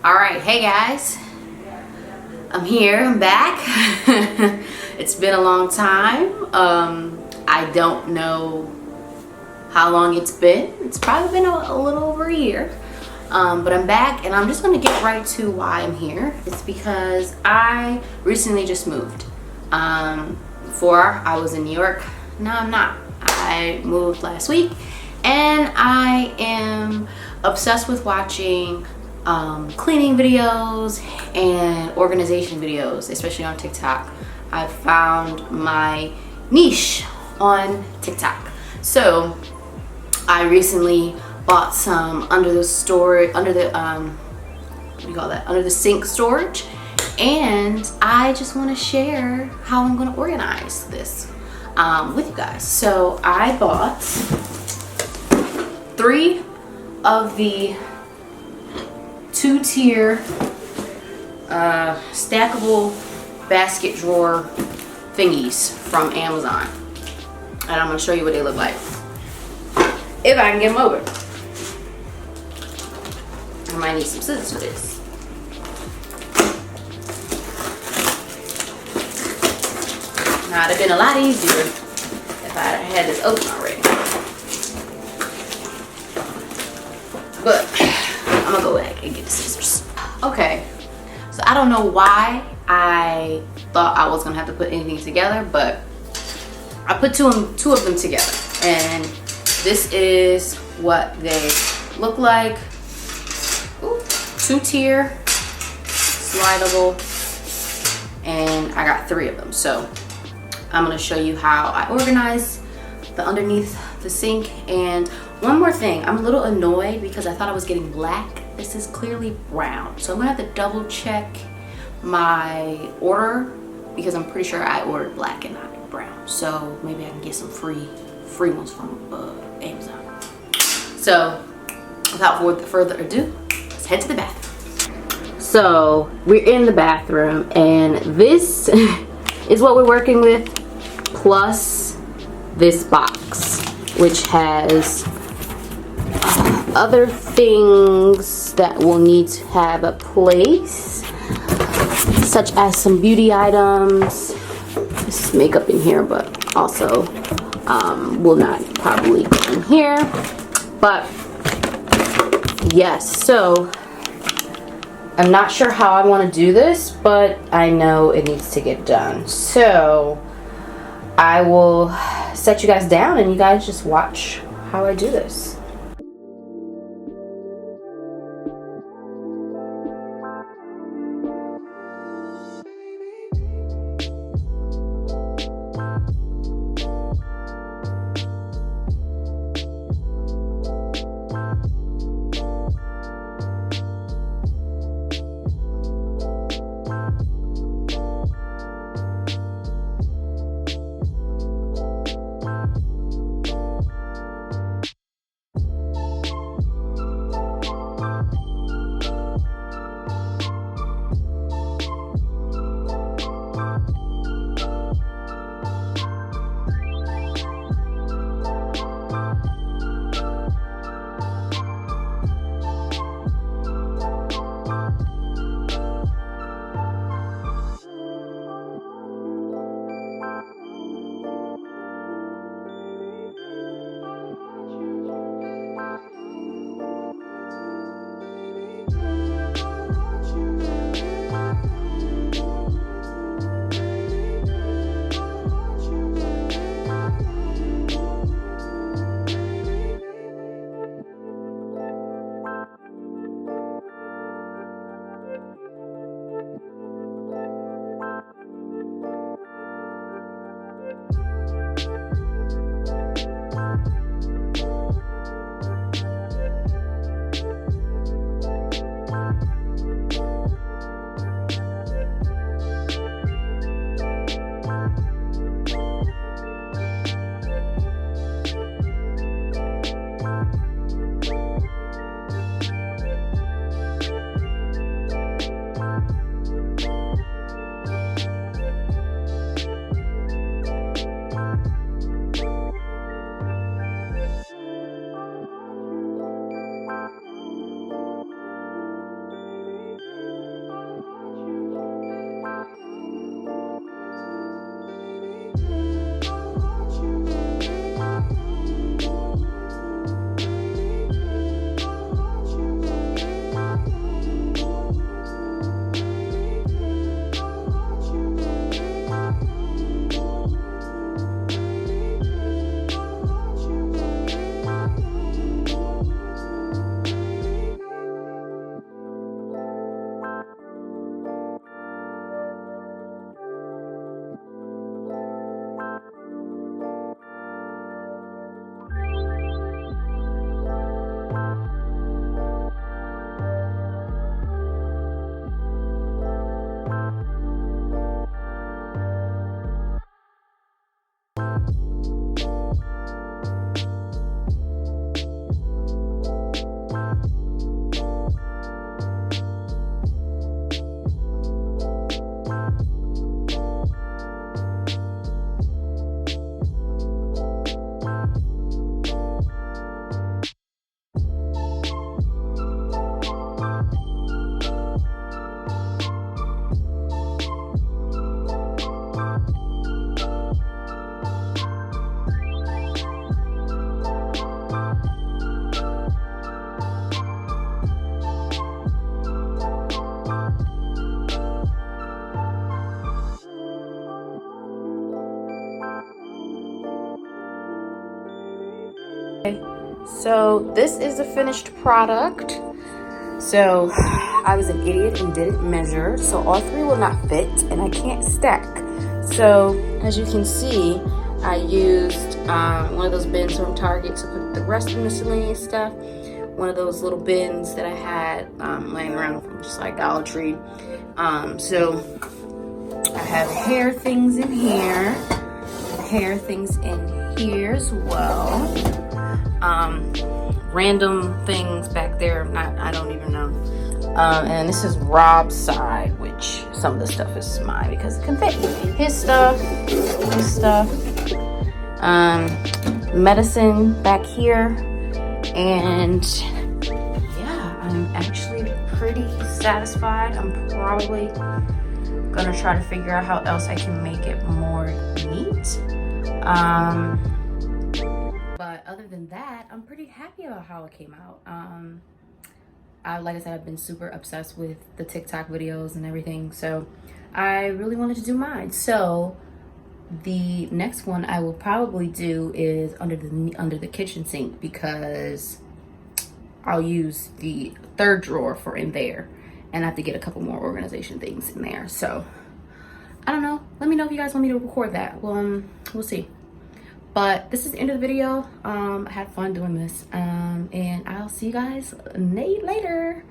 Alright, hey guys, I'm here, I'm back. It's been a long time. I don't know how long it's been. It's probably been a little over a year. But I'm back and I'm just gonna get right to why I'm here. It's because I recently just moved. Before I was in New York. Now I'm not. I moved last week and I am obsessed with watching cleaning videos and organization videos, especially on TikTok. I've found my niche on TikTok. So I recently bought some under the sink storage, and I just want to share how I'm going to organize this with you guys. So I bought 3 of the 2-tier stackable basket drawer thingies from Amazon, and I'm going to show you what they look like if I can get them over. I might need some scissors for this. Now it'd have been a lot easier if I had this open already, but I'm gonna go back and get the scissors. Okay, so I don't know why I thought I was gonna have to put anything together, but I put two of them together, and this is what they look like. Ooh, 2-tier, slidable, and I got 3 of them. So I'm gonna show you how I organize the underneath the sink. And one more thing, I'm a little annoyed because I thought I was getting black. This is clearly brown. So I'm gonna have to double check my order because I'm pretty sure I ordered black and not brown. So maybe I can get some free ones from Amazon. So without further ado, let's head to the bathroom. So we're in the bathroom, and this is what we're working with, plus this box, which has other things that will need to have a place, such as some beauty items. This is makeup in here, but also will not probably go in here. But yes, so I'm not sure how I want to do this, but I know it needs to get done. So I will set you guys down and you guys just watch how I do this. So this is the finished product. So I was an idiot and didn't measure, so all three will not fit and I can't stack. So as you can see, I used one of those bins from Target to put the rest of the miscellaneous stuff. One of those little bins that I had laying around from just like Dollar Tree. So I have hair things in here, hair things in here as well. Random things back there, I don't even know. And this is Rob's side, which some of the stuff is mine because it can fit. His stuff, medicine back here, and yeah, I'm actually pretty satisfied. I'm probably gonna try to figure out how else I can make it more neat. But other than that, I'm pretty happy about how it came out. Like I said, I've been super obsessed with the TikTok videos and everything, so I really wanted to do mine. So the next one I will probably do is under the kitchen sink, because I'll use the third drawer for in there, and I have to get a couple more organization things in there. So I don't know. Let me know if you guys want me to record that. Well, we'll see. But this is the end of the video. I had fun doing this. And I'll see you guys later.